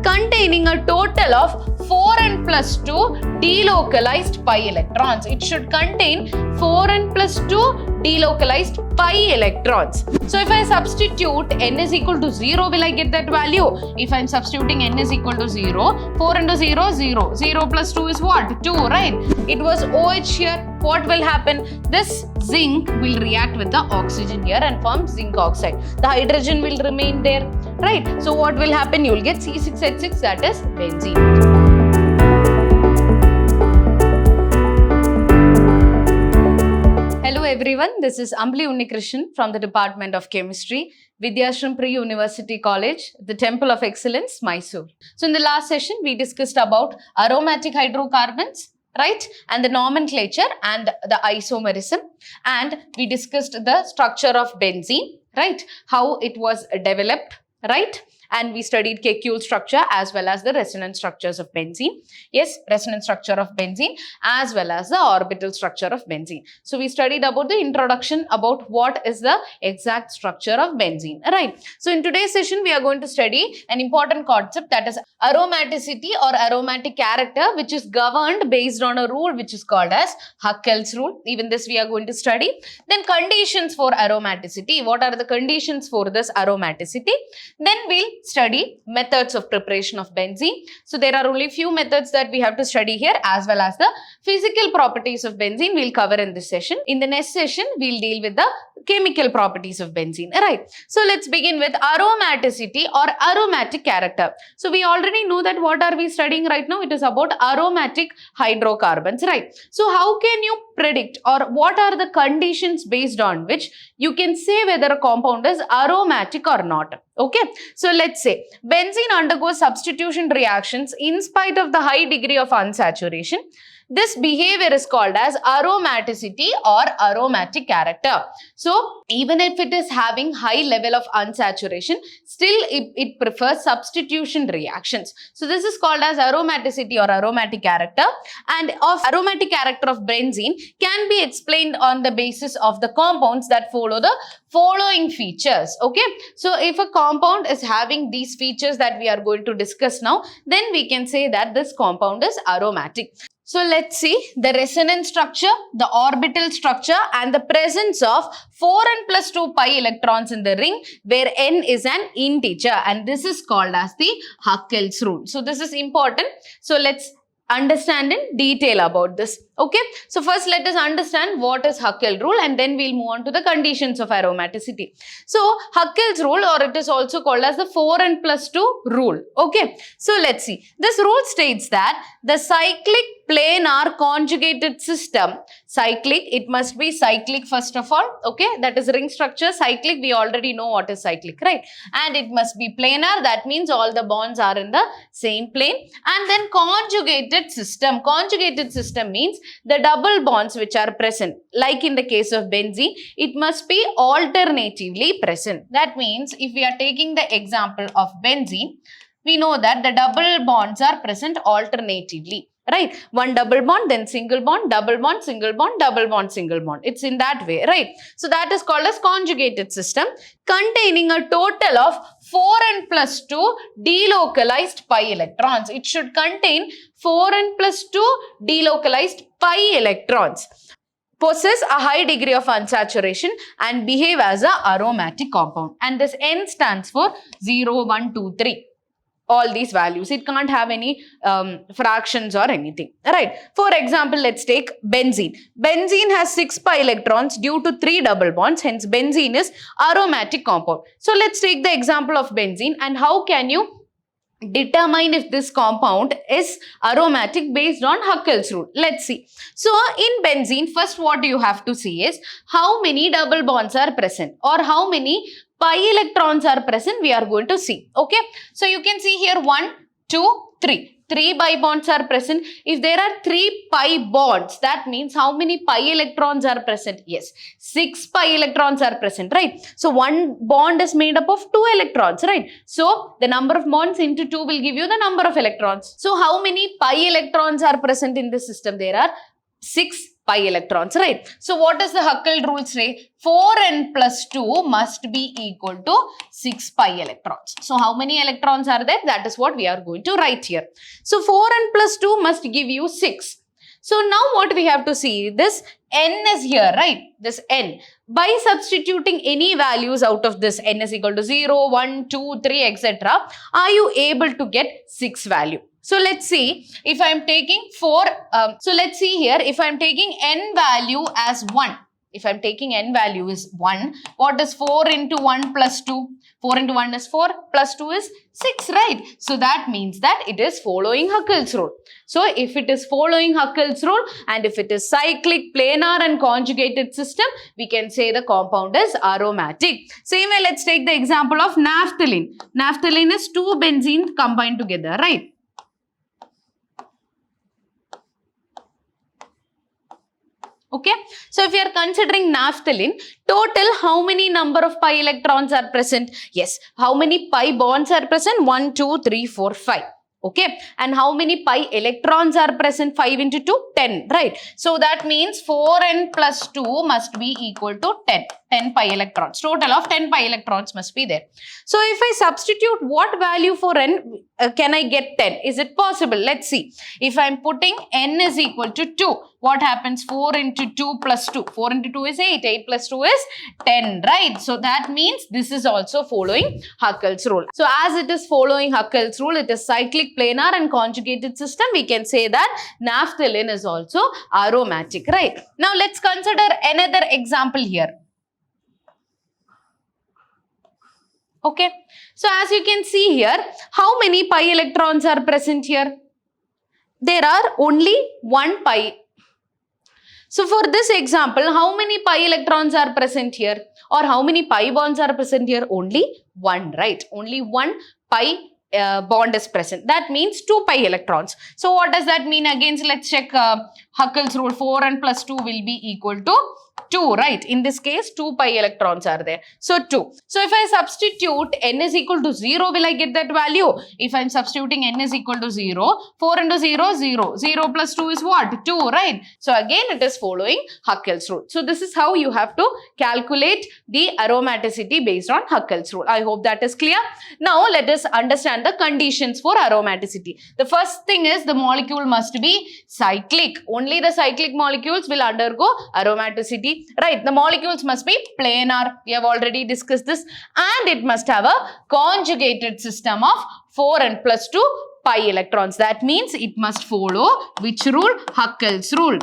containing a total of 4n plus 2 delocalized pi electrons. It should contain 4n plus 2 delocalized pi electrons. So if I substitute n is equal to 0, will I get that value? If I am substituting n is equal to 0, 4 into 0, 0. 0 plus 2 is what? 2, right? It was OH here. What will happen? This zinc will react with the oxygen here and form zinc oxide. The hydrogen will remain there, right? So what will happen? You will get C6H6, that is benzene. Hello everyone, this is Ambli Unnikrishan from the Department of Chemistry, Vidhyaashram Pre-University College, the Temple of Excellence, Mysore. So in the last session, we discussed about aromatic hydrocarbons, right, and the nomenclature and the isomerism, and we discussed the structure of benzene, right, how it was developed, right, and we studied Kekulé structure as well as the resonance structures of benzene. Yes, resonance structure of benzene as well as the orbital structure of benzene. So we studied about the introduction about what is the exact structure of benzene, right. So in today's session, we are going to study an important concept, that is aromaticity or aromatic character, which is governed based on a rule which is called as Haeckel's rule. Even this we are going to study. Then conditions for aromaticity. What are the conditions for this aromaticity? Then we'll study methods of preparation of benzene. So there are only few methods that we have to study here, as well as the physical properties of benzene we'll cover in this session. In the next session, we'll deal with the chemical properties of benzene. Right. So let's begin with aromaticity or aromatic character. So we already know that what are we studying right now? It is about aromatic hydrocarbons, right? So how can you predict, or what are the conditions based on which you can say whether a compound is aromatic or not? Okay, so let's say benzene undergoes substitution reactions in spite of the high degree of unsaturation. This behavior is called as aromaticity or aromatic character. So even if it is having high level of unsaturation, still it prefers substitution reactions. So this is called as aromaticity or aromatic character. And of aromatic character of benzene can be explained on the basis of the compounds that follow the following features. Okay, so if a compound is having these features that we are going to discuss now, then we can say that this compound is aromatic. So let's see the resonance structure, the orbital structure, and the presence of 4n plus 2 pi electrons in the ring, where n is an integer, and this is called as the Haeckel's rule. So this is important. So let's understand in detail about this. Okay, so first let us understand what is Haeckel's rule, and then we'll move on to the conditions of aromaticity. So Haeckel's rule, or it is also called as the 4n plus 2 rule. Okay, so let's see. This rule states that the cyclic planar conjugated system, cyclic, it must be cyclic first of all. Okay, that is ring structure. Cyclic, we already know what is cyclic, right? And it must be planar, that means all the bonds are in the same plane. And then conjugated system. Conjugated system means the double bonds which are present, like in the case of benzene, it must be alternatively present. That means if we are taking the example of benzene, we know that the double bonds are present alternatively. Right, one double bond, then single bond, double bond, single bond, double bond, single bond. It's in that way, right? So that is called as conjugated system, containing a total of 4n plus 2 delocalized pi electrons. It should contain 4n plus 2 delocalized pi electrons, possess a high degree of unsaturation, and behave as an aromatic compound. And this N stands for 0, 1, 2, 3. All these values. It can't have any fractions or anything. Right. For example, let's take benzene. Benzene has 6 pi electrons due to 3 double bonds. Hence, benzene is aromatic compound. So, let's take the example of benzene, and how can you determine if this compound is aromatic based on Haeckel's rule. Let's see. So, in benzene, first what you have to see is how many double bonds are present, or how many pi electrons are present, we are going to see. Okay. So, you can see here 1, 2, 3. 3 pi bonds are present. If there are 3 pi bonds, that means how many pi electrons are present? Yes, 6 pi electrons are present, right? So, one bond is made up of 2 electrons, right? So, the number of bonds into 2 will give you the number of electrons. So, how many pi electrons are present in this system? There are 6 pi electrons, right? So what does the Huckel rule say? 4n plus 2 must be equal to 6 pi electrons. So how many electrons are there? That is what we are going to write here. So 4n plus 2 must give you 6. So now what we have to see, this n is here, right? This n. By substituting any values out of this, n is equal to 0, 1, 2, 3, etc. Are you able to get 6 value? So let's see if I am taking 4, so let's see here, if I am taking n value as 1, if I am taking n value is 1, what is 4 into 1 plus 2? 4 into 1 is 4, plus 2 is 6, right? So that means that it is following Huckel's rule. So if it is following Huckel's rule and if it is cyclic, planar and conjugated system, we can say the compound is aromatic. Same way, let's take the example of naphthalene. Naphthalene is 2 benzene combined together, right? Okay, so if you are considering naphthalene, total how many number of pi electrons are present? Yes, how many pi bonds are present? 1, 2, 3, 4, 5. Okay, and how many pi electrons are present? 5 into 2, 10, right? So that means 4n plus 2 must be equal to 10. 10 pi electrons. Total of 10 pi electrons must be there. So if I substitute what value for n, can I get 10? Is it possible? Let's see. If I am putting n is equal to 2, what happens? 4 into 2 plus 2. 4 into 2 is 8. 8 plus 2 is 10, right? So that means this is also following Huckel's rule. So as it is following Huckel's rule, it is cyclic, planar and conjugated system. We can say that naphthalene is also aromatic, right? Now let's consider another example here. Okay, so as you can see here, how many pi electrons are present here? There are only 1 pi. So for this example, how many pi electrons are present here? Or how many pi bonds are present here? Only 1, right? Only 1 pi bond is present. That means 2 pi electrons. So what does that mean? Again, so let's check Huckel's rule. 4n plus 2 will be equal to 2, right? In this case, 2 pi electrons are there. So 2. So if I substitute n is equal to 0, will I get that value? If I am substituting n is equal to 0, 4 into 0, 0. 0 plus 2 is what? 2, right? So again, it is following Huckel's rule. So this is how you have to calculate the aromaticity based on Huckel's rule. I hope that is clear. Now let us understand the conditions for aromaticity. The first thing is the molecule must be cyclic. Only the cyclic molecules will undergo aromaticity. Right, the molecules must be planar. We have already discussed this. And it must have a conjugated system of 4n plus 2 pi electrons. That means it must follow which rule? Huckel's rule.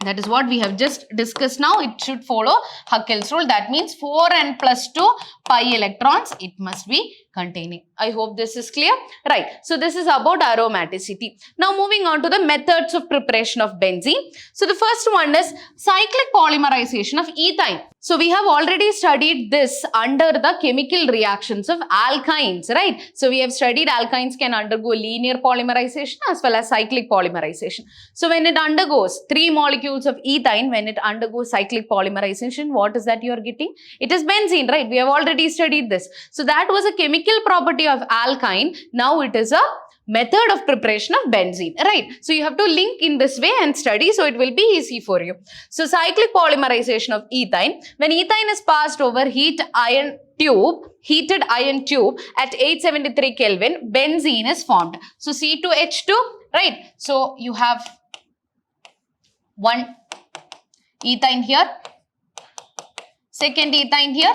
That is what we have just discussed now. It should follow Huckel's rule. That means 4n plus 2 pi electrons it must be containing. I hope this is clear. Right. So this is about aromaticity. Now moving on to the methods of preparation of benzene. So the first one is cyclic polymerization of ethyne. So we have already studied this under the chemical reactions of alkynes, right? So we have studied alkynes can undergo linear polymerization as well as cyclic polymerization. So when it undergoes 3 molecules of ethyne, when it undergoes cyclic polymerization, what is that you are getting? It is benzene, right? We have already studied this. So that was a chemical property of alkyne. Now it is a method of preparation of benzene, right? So you have to link in this way and study, so it will be easy for you. So cyclic polymerization of ethyne. When ethyne is passed over heated iron tube at 873 Kelvin, benzene is formed. So C2H2, right? So you have one ethyne here, second ethyne here,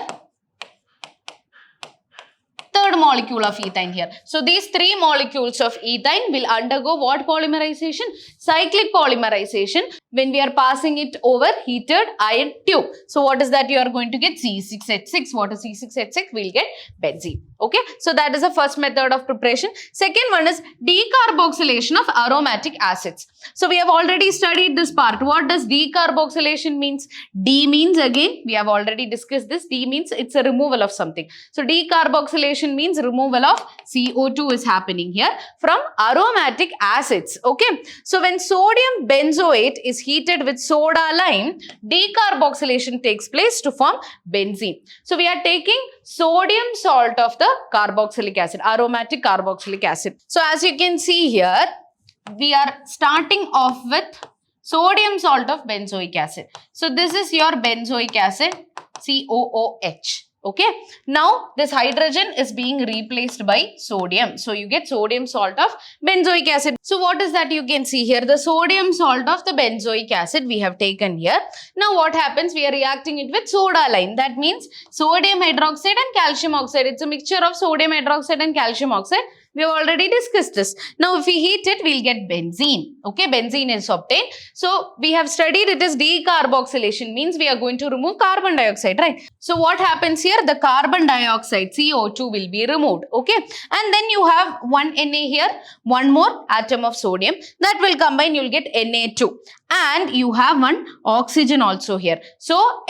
third molecule of ethyne here. So these 3 molecules of ethyne will undergo what polymerization? Cyclic polymerization when we are passing it over heated iron tube. So what is that you are going to get? C6H6. What is C6H6? We'll get benzene. Okay. So that is the first method of preparation. Second one is decarboxylation of aromatic acids. So we have already studied this part. What does decarboxylation means? D means, again, we have already discussed this. D means it's a removal of something. So decarboxylation means removal of CO2 is happening here from aromatic acids. Okay. So when sodium benzoate is heated with soda lime, decarboxylation takes place to form benzene. So we are taking sodium salt of the carboxylic acid, aromatic carboxylic acid. So as you can see here, we are starting off with sodium salt of benzoic acid. So this is your benzoic acid, COOH. Okay, now this hydrogen is being replaced by sodium. So you get sodium salt of benzoic acid. So what is that you can see here? The sodium salt of the benzoic acid we have taken here. Now what happens? We are reacting it with soda lime. That means sodium hydroxide and calcium oxide. It's a mixture of sodium hydroxide and calcium oxide. We have already discussed this. Now if we heat it, we'll get benzene. Okay, benzene is obtained. So we have studied it as decarboxylation, means we are going to remove carbon dioxide, right? So what happens here? The carbon dioxide, CO2, will be removed. Okay, and then you have one Na here, one more atom of sodium. That will combine, you'll get Na2. And you have one oxygen also here. So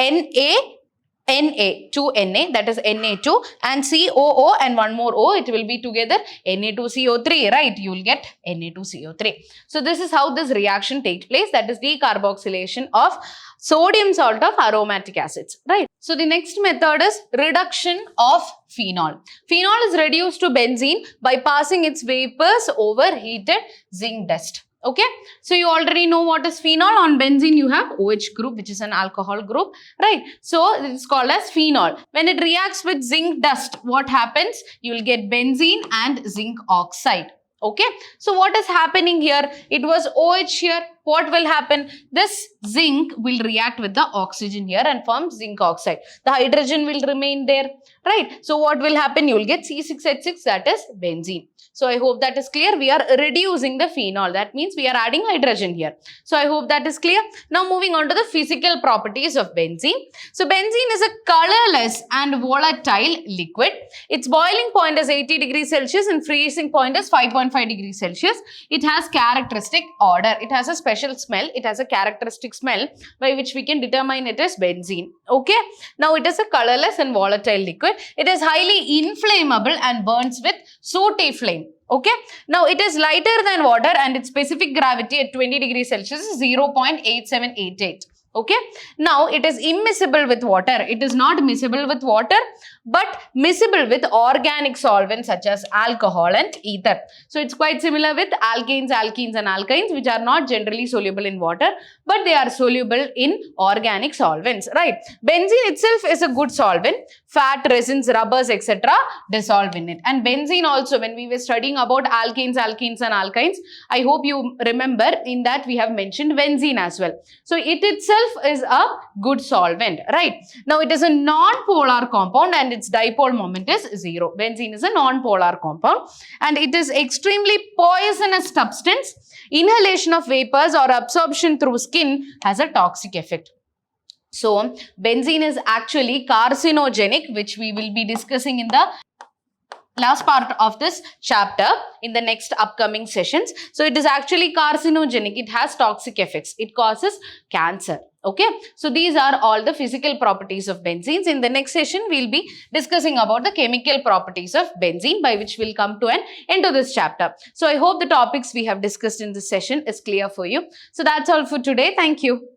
two Na, that is Na2, and COO and one more O, it will be together Na2CO3, right? You will get Na2CO3. So this is how this reaction takes place, that is decarboxylation of sodium salt of aromatic acids, right? So the next method is reduction of phenol. Phenol is reduced to benzene by passing its vapors over heated zinc dust. Okay, so you already know what is phenol. On benzene you have OH group, which is an alcohol group, right? So it's called as phenol. When it reacts with zinc dust, what happens? You will get benzene and zinc oxide. Okay, so what is happening here? It was OH here. What will happen? This zinc will react with the oxygen here and form zinc oxide. The hydrogen will remain there, right? So what will happen? You will get C6H6, that is benzene. So I hope that is clear. We are reducing the phenol. That means we are adding hydrogen here. So I hope that is clear. Now moving on to the physical properties of benzene. So benzene is a colorless and volatile liquid. Its boiling point is 80 degrees Celsius and freezing point is 5.5 degrees Celsius. It has characteristic odor. It has a special smell. It has a characteristic smell by which we can determine it as benzene. Okay. Now it is a colorless and volatile liquid. It is highly inflammable and burns with sooty flame. Okay. Now it is lighter than water and its specific gravity at 20 degrees Celsius is 0.8788. Okay. Now it is immiscible with water. It is not miscible with water, but miscible with organic solvents such as alcohol and ether. So it's quite similar with alkanes, alkenes and alkynes, which are not generally soluble in water, but they are soluble in organic solvents, right? Benzene itself is a good solvent. Fat, resins, rubbers, etc. dissolve in it. And benzene also, when we were studying about alkanes, alkenes and alkynes, I hope you remember in that we have mentioned benzene as well. So it itself is a good solvent, right? Now it is a non-polar compound and its dipole moment is 0. Benzene is a non-polar compound and it is extremely poisonous substance. Inhalation of vapors or absorption through skin has a toxic effect. So benzene is actually carcinogenic, which we will be discussing in the last part of this chapter in the next upcoming sessions. So it is actually carcinogenic. It has toxic effects. It causes cancer. Okay. So these are all the physical properties of benzenes. In the next session, we'll be discussing about the chemical properties of benzene, by which we'll come to an end to this chapter. So I hope the topics we have discussed in this session is clear for you. So that's all for today. Thank you.